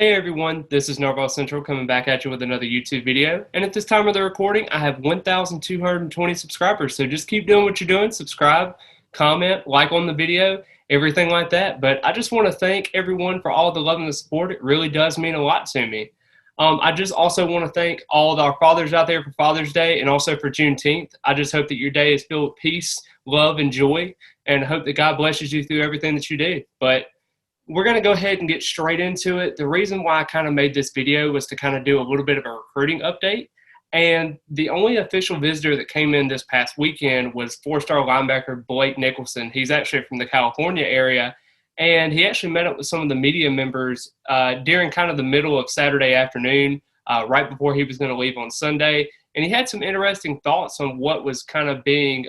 Hey everyone, this is NorvellCentral coming back at you with another YouTube video. And at this time of the recording, I have 1,220 subscribers. So just keep doing what you're doing. Subscribe, comment, like on the video, everything like that. But I just want to thank everyone for all the love and the support. It really does mean a lot to me. I just also want to thank all of our fathers out there for Father's Day and also for Juneteenth. I just hope that your day is filled with peace, love, and joy, and hope that God blesses you through everything that you do. But we're going to go ahead and get straight into it. The reason why I kind of made this video was to kind of do a little bit of a recruiting update. And the only official visitor that came in this past weekend was four-star linebacker Blake Nichelson. He's actually from the California area. And he actually met up with some of the media members during kind of the middle of Saturday afternoon, right before he was going to leave on Sunday. And he had some interesting thoughts on what was kind of being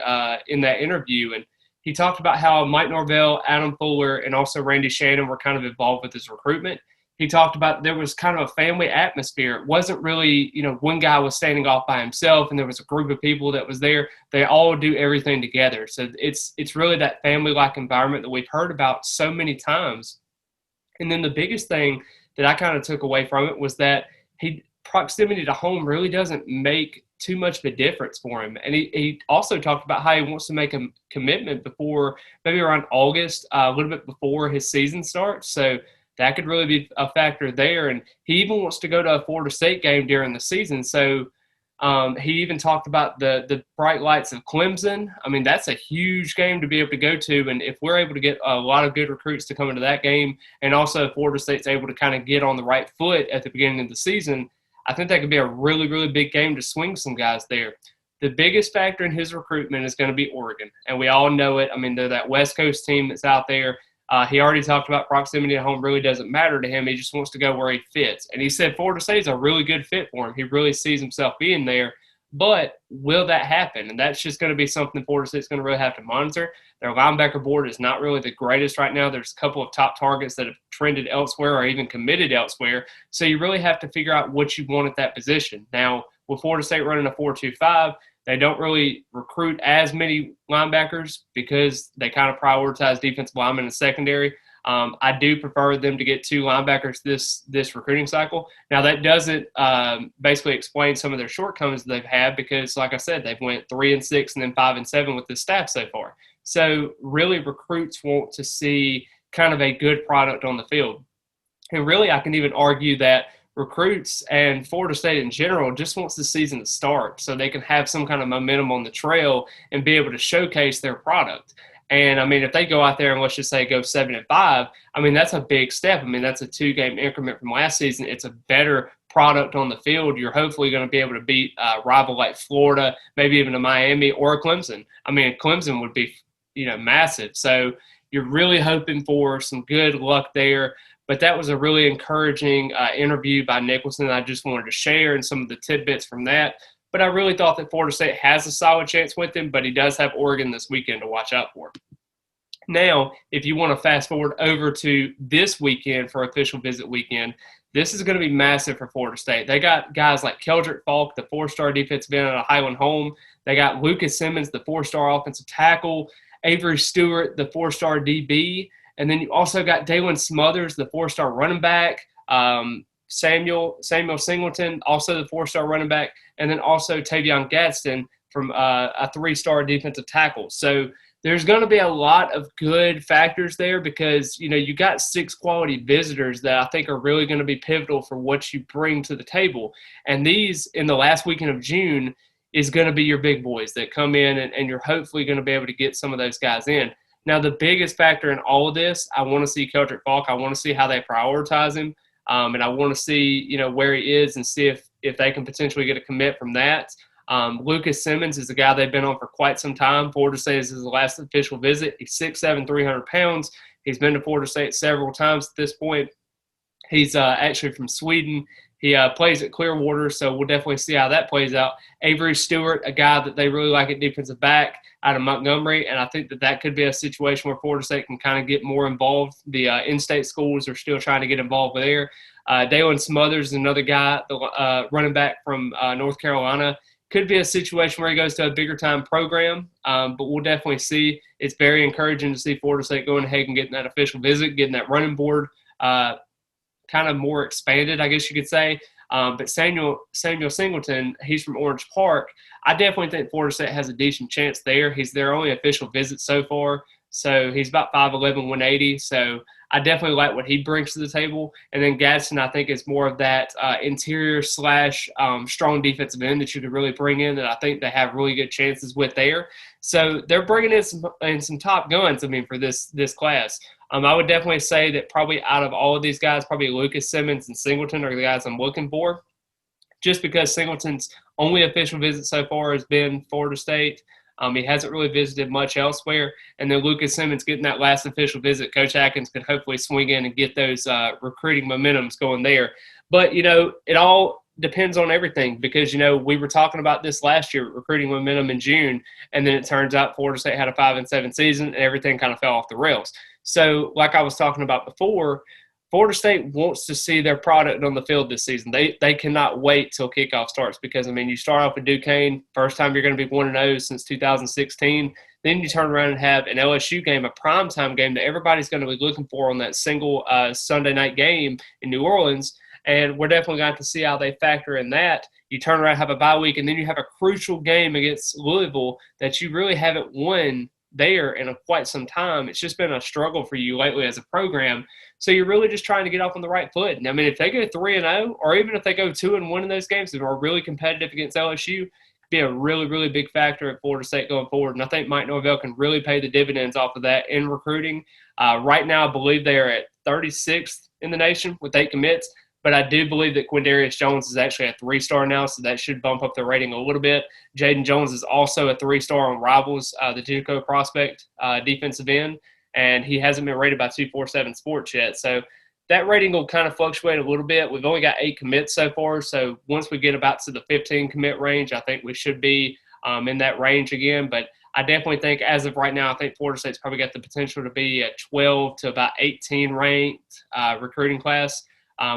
in that interview. And he talked about how Mike Norvell, Adam Fuller, and also Randy Shannon were kind of involved with his recruitment. He talked about there was kind of a family atmosphere. It wasn't really, one guy was standing off by himself and there was a group of people that was there. They all do everything together. So it's really that family-like environment that we've heard about so many times. And then the biggest thing that I kind of took away from it was that proximity to home really doesn't make too much of a difference for him. And he also talked about how he wants to make a commitment before, maybe around August, a little bit before his season starts. So that could really be a factor there. And he even wants to go to a Florida State game during the season. So he even talked about the bright lights of Clemson. I mean, that's a huge game to be able to go to. And if we're able to get a lot of good recruits to come into that game, and also Florida State's able to kind of get on the right foot at the beginning of the season, I think that could be a really, really big game to swing some guys there. The biggest factor in his recruitment is going to be Oregon, and we all know it. I mean, they're that West Coast team that's out there. He already talked about proximity to home really doesn't matter to him. He just wants to go where he fits. And he said Florida State is a really good fit for him. He really sees himself being there. But will that happen? And that's just going to be something Florida State's going to really have to monitor. Their linebacker board is not really the greatest right now. There's a couple of top targets that have trended elsewhere or even committed elsewhere. So you really have to figure out what you want at that position. Now, with Florida State running a 4-2-5, they don't really recruit as many linebackers because they kind of prioritize defensive linemen in secondary. I do prefer them to get two linebackers this recruiting cycle. Now, that doesn't basically explain some of their shortcomings that they've had because, like I said, they've went 3-6 and then 5-7 with this staff so far. So really recruits want to see kind of a good product on the field. And really I can even argue that recruits and Florida State in general just wants the season to start so they can have some kind of momentum on the trail and be able to showcase their product. And, I mean, if they go out there and let's just say go 7-5, I mean, that's a big step. I mean, that's a 2-game increment from last season. It's a better product on the field. You're hopefully going to be able to beat a rival like Florida, maybe even a Miami or a Clemson. I mean, Clemson would be, massive. So you're really hoping for some good luck there. But that was a really encouraging interview by Nichelson. I just wanted to share and some of the tidbits from that. But I really thought that Florida State has a solid chance with him, but he does have Oregon this weekend to watch out for. Now, if you want to fast forward over to this weekend for official visit weekend, this is going to be massive for Florida State. They got guys like Keldrick Falk, the 4-star defensive end out of Highland Home. They got Lucas Simmons, the 4-star offensive tackle. Avery Stewart, the 4-star DB. And then you also got Dalen Smothers, the 4-star running back. Samuel Singleton, also the 4-star running back, and then also Tavion Gadsden from a 3-star defensive tackle. So there's going to be a lot of good factors there because, you got 6 quality visitors that I think are really going to be pivotal for what you bring to the table. And these, in the last weekend of June, is going to be your big boys that come in, and you're hopefully going to be able to get some of those guys in. Now, the biggest factor in all of this, I want to see Keldrick Falk. I want to see how they prioritize him. And I want to see, where he is and see if they can potentially get a commit from that. Lucas Simmons is a guy they've been on for quite some time. Florida State is his last official visit. He's 6'7", 300 pounds. He's been to Florida State several times at this point. He's actually from Sweden. He plays at Clearwater, so we'll definitely see how that plays out. Avery Stewart, a guy that they really like at defensive back out of Montgomery, and I think that could be a situation where Florida State can kind of get more involved. The in-state schools are still trying to get involved there. Dalen Smothers is another guy, the running back from North Carolina. Could be a situation where he goes to a bigger-time program, but we'll definitely see. It's very encouraging to see Florida State going ahead and getting that official visit, getting that running board kind of more expanded, I guess you could say. But Samuel Singleton, he's from Orange Park. I definitely think Florida State has a decent chance there. He's their only official visit so far. So he's about 5'11", 180. So I definitely like what he brings to the table. And then Gadsden, I think, is more of that interior / strong defensive end that you could really bring in that I think they have really good chances with there. So they're bringing in some top guns, I mean, for this class. I would definitely say that probably out of all of these guys, probably Lucas Simmons and Singleton are the guys I'm looking for, just because Singleton's only official visit so far has been Florida State. He hasn't really visited much elsewhere. And then Lucas Simmons getting that last official visit, Coach Atkins could hopefully swing in and get those recruiting momentums going there. But, it all depends on everything because, we were talking about this last year, recruiting momentum in June, and then it turns out Florida State had a 5-7 season and everything kind of fell off the rails. So like I was talking about before, Florida State wants to see their product on the field this season. They cannot wait till kickoff starts because, you start off with Duquesne, first time you're going to be 1-0 since 2016. Then you turn around and have an LSU game, a primetime game that everybody's going to be looking for on that single Sunday night game in New Orleans. And we're definitely going to have to see how they factor in that. You turn around, have a bye week, and then you have a crucial game against Louisville that you really haven't won there in quite some time. It's just been a struggle for you lately as a program. So you're really just trying to get off on the right foot. And if they go 3-0, or even if they go 2-1 in those games and are really competitive against LSU, be a really, really big factor at Florida State going forward. And I think Mike Norvell can really pay the dividends off of that in recruiting. Right now, I believe they are at 36th in the nation with 8 commits. But I do believe that Quindarius Jones is actually a 3-star now, so that should bump up the rating a little bit. Jaden Jones is also a 3-star on Rivals, the JUCO prospect defensive end, and he hasn't been rated by 247 Sports yet. So that rating will kind of fluctuate a little bit. We've only got 8 commits so far, so once we get about to the 15 commit range, I think we should be in that range again. But I definitely think as of right now, I think Florida State's probably got the potential to be a 12 to about 18 ranked recruiting class.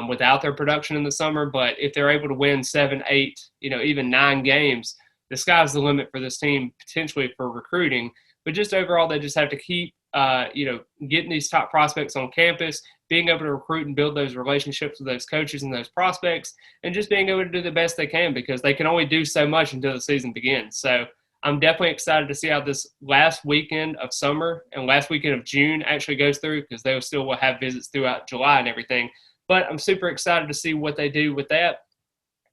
Without their production in the summer. But if they're able to win 7, 8, even 9 games, the sky's the limit for this team potentially for recruiting. But just overall, they just have to keep, getting these top prospects on campus, being able to recruit and build those relationships with those coaches and those prospects, and just being able to do the best they can because they can only do so much until the season begins. So I'm definitely excited to see how this last weekend of summer and last weekend of June actually goes through because they still will have visits throughout July and everything. But I'm super excited to see what they do with that.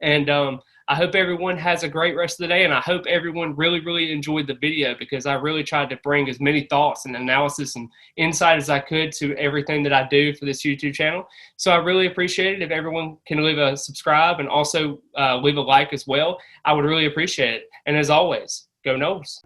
And I hope everyone has a great rest of the day. And I hope everyone really, really enjoyed the video because I really tried to bring as many thoughts and analysis and insight as I could to everything that I do for this YouTube channel. So I really appreciate it. If everyone can leave a subscribe and also leave a like as well, I would really appreciate it. And as always, go Noles.